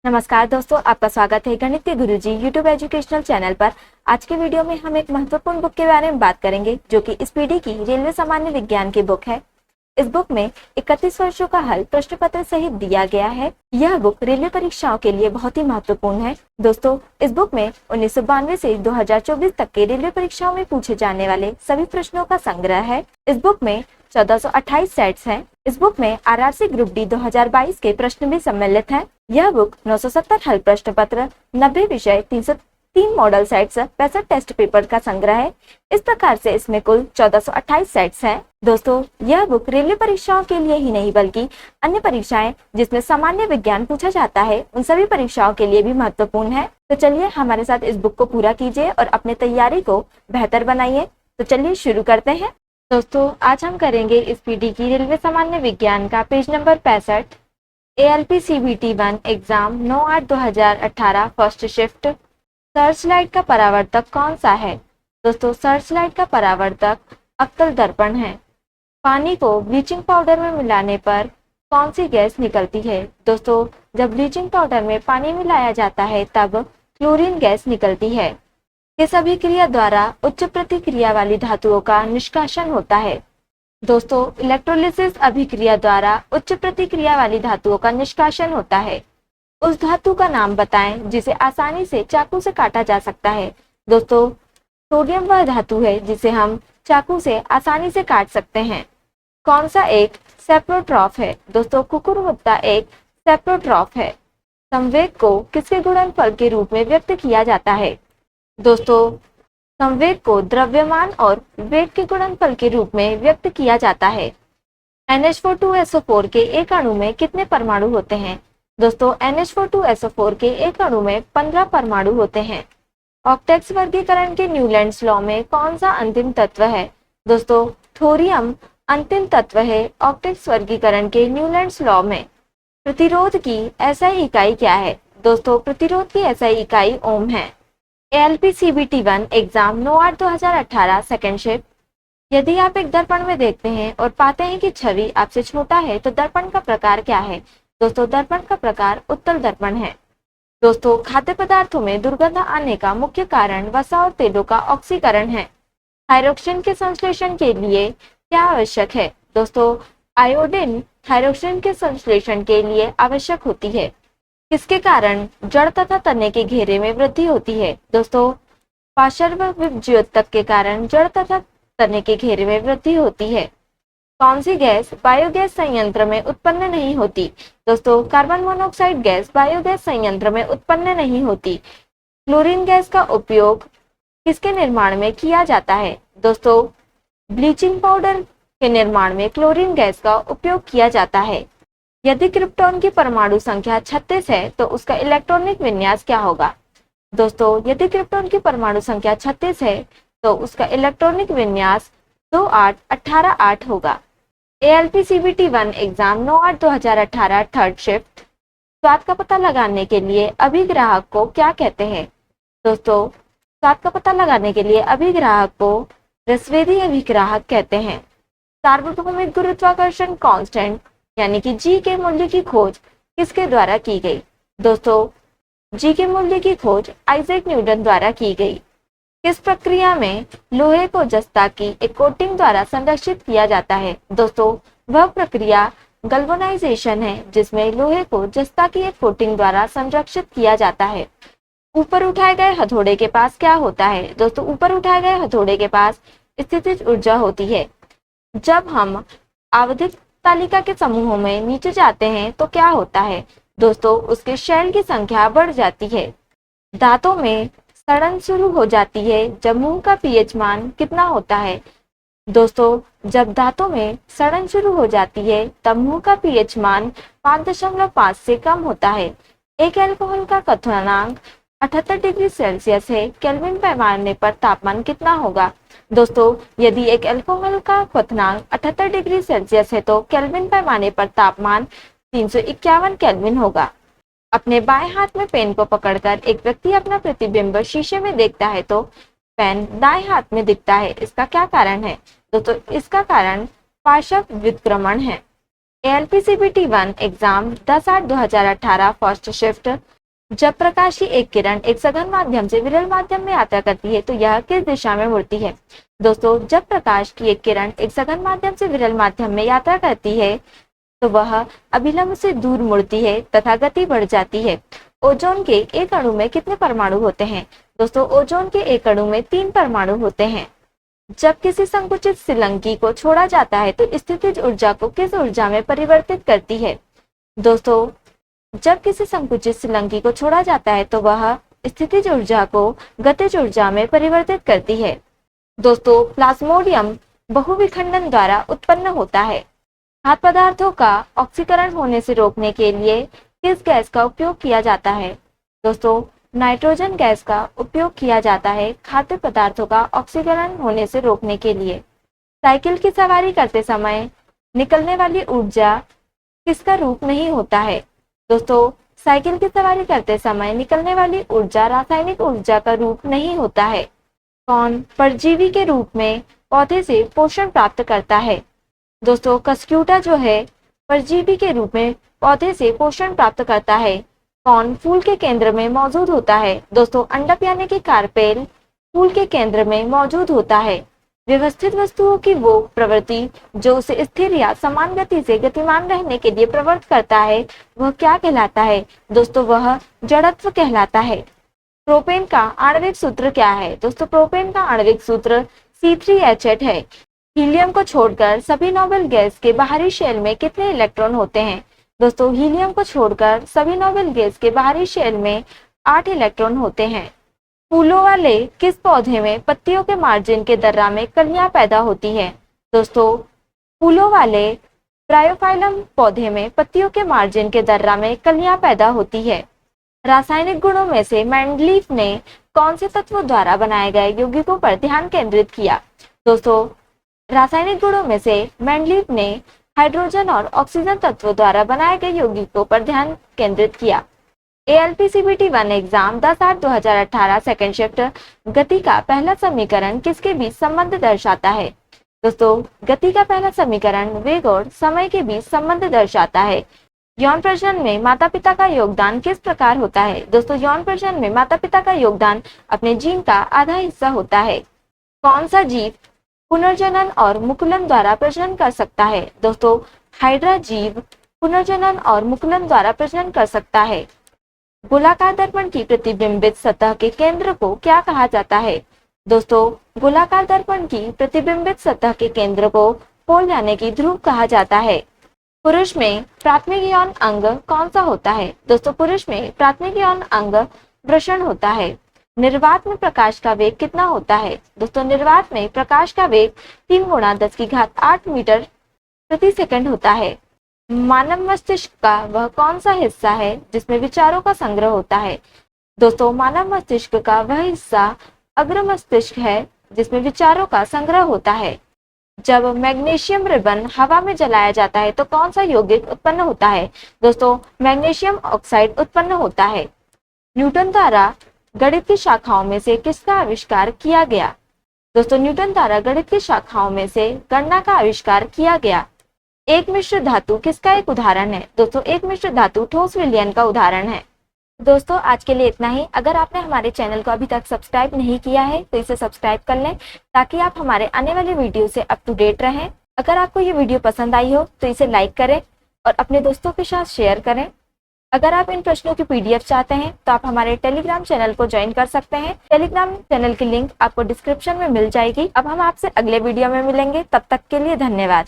नमस्कार दोस्तों, आपका स्वागत है गणित के गुरुजी यूट्यूब एजुकेशनल चैनल पर। आज के वीडियो में हम एक महत्वपूर्ण बुक के बारे में बात करेंगे जो कि इस पीढ़ी की रेलवे सामान्य विज्ञान की बुक है। इस बुक में 31 वर्षों का हल प्रश्न पत्र सहित दिया गया है। यह बुक रेलवे परीक्षाओं के लिए बहुत ही महत्वपूर्ण है। दोस्तों, इस बुक में 1992 से 2024 तक के रेलवे परीक्षाओं में पूछे जाने वाले सभी प्रश्नों का संग्रह है। इस बुक में 1428 सेट्स हैं। इस बुक में आरआरसी ग्रुप डी 2022 के प्रश्न भी सम्मिलित हैं। यह बुक 970 हल प्रश्न पत्र, 90 विषय, 303 मॉडल सेट्स, 65 टेस्ट पेपर का संग्रह है। इस प्रकार से इसमें कुल 1428 सेट्स हैं। दोस्तों, यह बुक रेलवे परीक्षाओं के लिए ही नहीं बल्कि अन्य परीक्षाएं जिसमें सामान्य विज्ञान पूछा जाता है उन सभी परीक्षाओं के लिए भी महत्वपूर्ण है। तो चलिए हमारे साथ इस बुक को पूरा कीजिए और अपने तैयारी को बेहतर बनाइए। तो चलिए शुरू करते हैं। दोस्तों, आज हम करेंगे इस पीढ़ी की रेलवे सामान्य विज्ञान का page number 65, ALP CBT 1 exam 9/8/2018 first shift. Search light का परावर्तक कौन सा है? दोस्तों, सर्च लाइट का परावर्तक अवतल दर्पण है। पानी को ब्लीचिंग पाउडर में मिलाने पर कौन सी गैस निकलती है? दोस्तों, जब ब्लीचिंग पाउडर में पानी मिलाया जाता है तब क्लोरीन गैस निकलती है। किस अभिक्रिया द्वारा उच्च प्रतिक्रिया वाली धातुओं का निष्कासन होता है? दोस्तों, इलेक्ट्रोलिसिस अभिक्रिया द्वारा उच्च प्रतिक्रिया वाली धातुओं का निष्कासन होता है। उस धातु का नाम बताएं जिसे आसानी से चाकू से काटा जा सकता है। दोस्तों, सोडियम वह धातु है जिसे हम चाकू से आसानी से काट सकते हैं। कौन सा एक सेप्रोट्रॉफ है? दोस्तों, कुकुरमुत्ता एक सेप्रोट्रॉफ है। संवेग को किसके गुणनफल के रूप में व्यक्त किया जाता है? दोस्तों, संवेग को द्रव्यमान और वेग के गुणनफल के रूप में व्यक्त किया जाता है। NH42SO4 के एक अणु में कितने परमाणु होते हैं? दोस्तों, NH42SO4 के एक अणु में 15 परमाणु होते हैं। ऑक्टेट्स वर्गीकरण के न्यूलैंड्स लॉ में कौन सा अंतिम तत्व है? दोस्तों, थोरियम अंतिम तत्व है ऑक्टेट्स वर्गीकरण के न्यूलैंड्स लॉ में। प्रतिरोध की SI इकाई क्या है? दोस्तों, प्रतिरोध की SI इकाई ओम है। ALP CBT 1 exam 9/8/2018 second shift. यदि आप एक दर्पण में देखते हैं और पाते हैं कि छवि आपसे छोटा है तो दर्पण का प्रकार क्या है? दोस्तों, दर्पण का प्रकार उत्तल दर्पण है। दोस्तों, खाद्य पदार्थों में दुर्गंध आने का मुख्य कारण वसा और तेलों का ऑक्सीकरण है। थायरोक्सिन के संश्लेषण के लिए क्या आवश्यक है? दोस्तों, आयोडीन थायरोक्सिन के संश्लेषण के लिए आवश्यक होती है। किसके कारण जड़ तथा तने के घेरे में वृद्धि होती है? दोस्तों, पार्श्व विभज्योतक के कारण जड़ तथा तने के घेरे में वृद्धि होती है। कौन सी गैस बायोगैस संयंत्र में उत्पन्न नहीं होती? दोस्तों, कार्बन मोनोऑक्साइड गैस बायोगैस संयंत्र में उत्पन्न नहीं होती। क्लोरीन गैस का उपयोग किसके निर्माण में किया जाता है? दोस्तों, ब्लीचिंग पाउडर के निर्माण में क्लोरीन गैस का उपयोग किया जाता है। यदि क्रिप्टॉन की परमाणु संख्या 36 है तो उसका इलेक्ट्रॉनिक विन्यास क्या होगा? दोस्तों, यदि क्रिप्टॉन की परमाणु संख्या 36 है तो उसका इलेक्ट्रॉनिक विन्यास 28-18-8 होगा। ALP CBT 1 exam 9/8/2018 third shift. स्वाद का पता लगाने के लिए अभिग्राहक को क्या कहते हैं? दोस्तों, स्वाद का पता लगाने के लिए अभिग्राहक को रसवेदी अभिग्राहक कहते हैं। सार्वभौमिक गुरुत्वाकर्षण कांस्टेंट यानी कि G के मूल्य की खोज किसके द्वारा की गई? दोस्तों, G के मूल्य की खोज आइजैक न्यूटन द्वारा की गई। किस प्रक्रिया में लोहे को जस्ता की एक कोटिंग द्वारा संरक्षित किया जाता है? दोस्तों, वह प्रक्रिया गल्वेनाइजेशन है जिसमें लोहे को जस्ता की एक कोटिंग द्वारा संरक्षित किया जाता है। ऊपर उठाए गए हथौड़े के पास क्या होता है? दोस्तों, ऊपर उठाए गए हथौड़े के पास स्थितिज ऊर्जा होती है। जब हम आवधिक तालिका के समूहों में नीचे जाते हैं तो क्या होता है? दोस्तों, उसके शेल की संख्या बढ़ जाती है। दांतों में सड़न शुरू हो जाती है जब मुंह का pH मान कितना होता है? दोस्तों, जब दांतों में सड़न शुरू हो जाती है तब मुंह का pH मान 5.5 से कम होता है। एक अल्कोहल का क्वथनांक 78 डिग्री सेल्सियस है। केल्विन पैमाने पर तापमान कितना होगा? दोस्तों, यदि एक अल्कोहल का क्वथनांक 78 डिग्री सेल्सियस है तो केल्विन पैमाने पर तापमान 351 केल्विन होगा। अपने बाएं हाथ में पेन को पकड़कर एक व्यक्ति अपना प्रतिबिंब शीशे में देखता है तो पेन दाएं हाथ में दिखता है। इसका क्या कारण है? दोस्तों, इसका कारण पार्श्व व्युत्क्रमण है। ALPCBT 1 exam 10/8/2018 first shift. जब प्रकाश की एक किरण एक सघन माध्यम से विरल माध्यम में यात्रा करती है तो यह किस दिशा में मुड़ती है? दोस्तों, जब प्रकाश की एक किरण एक सघन माध्यम से विरल माध्यम में यात्रा करती है तो वह अभिलंब से दूर मुड़ती है तथा गति बढ़ जाती है। ओजोन के एक अणु में कितने परमाणु होते हैं? दोस्तों, ओजोन के एक अणु में 3 परमाणु होते हैं। जब किसी संकुचित शिलंगी को छोड़ा जाता है तो स्थितिज ऊर्जा को किस ऊर्जा में परिवर्तित करती है? दोस्तों, जब किसी संकुचित शिलंगी को छोड़ा जाता है तो वह स्थितिज ऊर्जा को गतिज ऊर्जा में परिवर्तित करती है। दोस्तों, प्लाज्मोडियम बहुविखंडन द्वारा उत्पन्न होता है। खाद्य पदार्थों का ऑक्सीकरण होने से रोकने के लिए किस गैस का उपयोग किया जाता है? दोस्तों, नाइट्रोजन गैस का उपयोग किया जाता है खाद्य पदार्थों का ऑक्सीकरण होने से रोकने के लिए। साइकिल की सवारी करते समय निकलने वाली ऊर्जा किसका रूप नहीं होता है? दोस्तों, साइकिल की सवारी करते समय निकलने वाली ऊर्जा रासायनिक ऊर्जा का रूप नहीं होता है। कौन परजीवी के रूप में पौधे से पोषण प्राप्त करता है? दोस्तों, कस्क्यूटा जो है परजीवी के रूप में पौधे से पोषण प्राप्त करता है। कौन फूल के केंद्र में मौजूद होता है? दोस्तों, अंडप यानी कि कार्पेल फूल के केंद्र में मौजूद होता है। व्यवस्थित वस्तुओं की वो प्रवृत्ति जो उसे स्थिर या समान गति से गतिमान रहने के लिए प्रवृत्त करता है वह क्या कहलाता है? दोस्तों, वह जड़त्व कहलाता है। प्रोपेन का आणविक सूत्र क्या है? दोस्तों, प्रोपेन का आणविक सूत्र C3H8 है। हीलियम को छोड़कर सभी नोबेल गैस के बाहरी शेल में कितने इलेक्ट्रॉन होते हैं? दोस्तों, हीलियम को छोड़कर सभी नोबेल गैस के बाहरी शेल में 8 इलेक्ट्रॉन होते हैं। फूलों वाले किस पौधे में पत्तियों के मार्जिन के दर्रा में कलियां पैदा होती हैं? दोस्तों, फूलों वाले ब्रायोफाइलम पौधे में पत्तियों के मार्जिन के दर्रा में कलियां पैदा होती है। रासायनिक गुणों में से मेंडलीफ ने कौन से तत्वों द्वारा बनाए गए यौगिकों पर ध्यान केंद्रित किया? दोस्तों, रासायनिक गुणों में से मेंडलीफ ने हाइड्रोजन और ऑक्सीजन तत्वों द्वारा बनाए गए यौगिकों पर ध्यान केंद्रित किया। ALPCBT 1 exam 10/8/2018 second shift. गति का पहला समीकरण किसके बीच संबंध दर्शाता है? दोस्तों, गति का पहला समीकरण वेग और समय के बीच संबंध दर्शाता है। यौन प्रजनन में माता पिता का योगदान किस प्रकार होता है? दोस्तों, यौन प्रजनन में माता पिता का योगदान अपने जीन का आधा हिस्सा होता है। कौन सा जीव पुनर्जनन और मुकुलन द्वारा प्रजनन कर सकता है? दोस्तों, हाइड्रा जीव पुनर्जनन और मुकुलन द्वारा प्रजनन कर सकता है। गोलाकार दर्पण की प्रतिबिंबित सतह के केंद्र को क्या कहा जाता है? दोस्तों, गोलाकार दर्पण की प्रतिबिंबित सतह के केंद्र को पोल यानी कि ध्रुव कहा जाता है। पुरुष में प्राथमिक यौन अंग कौन सा होता है? दोस्तों, पुरुष में प्राथमिक यौन अंग वृषण होता है। निर्वात में प्रकाश का वेग कितना होता है? दोस्तों, निर्वात में प्रकाश का वेग 3 × 10⁸ मीटर प्रति सेकंड होता है। मानव मस्तिष्क का वह कौन सा हिस्सा है जिसमें विचारों का संग्रह होता है? दोस्तों, मानव मस्तिष्क का वह हिस्सा अग्र मस्तिष्क है जिसमें विचारों का संग्रह होता है। जब मैग्नीशियम रिबन हवा में जलाया जाता है तो कौन सा यौगिक उत्पन्न होता है? दोस्तों, मैग्नीशियम ऑक्साइड उत्पन्न होता है। न्यूटन द्वारा गणित की शाखाओं में से किसका आविष्कार किया गया? दोस्तों, न्यूटन द्वारा गणित की शाखाओं में से गणना का आविष्कार किया गया। एक मिश्र धातु किसका एक उदाहरण है? दोस्तों, एक मिश्र धातु ठोस विलयन का उदाहरण है। दोस्तों, आज के लिए इतना ही। अगर आपने हमारे चैनल को अभी तक सब्सक्राइब नहीं किया है तो इसे सब्सक्राइब कर लें ताकि आप हमारे आने वाले वीडियो से अप टू डेट रहें। अगर आपको ये वीडियो पसंद आई हो तो इसे लाइक करें और अपने दोस्तों के साथ शेयर करें। अगर आप इन प्रश्नों की PDF चाहते हैं तो आप हमारे टेलीग्राम चैनल को ज्वाइन कर सकते हैं। टेलीग्राम चैनल की लिंक आपको डिस्क्रिप्शन में मिल जाएगी। अब हम आपसे अगले वीडियो में मिलेंगे, तब तक के लिए धन्यवाद।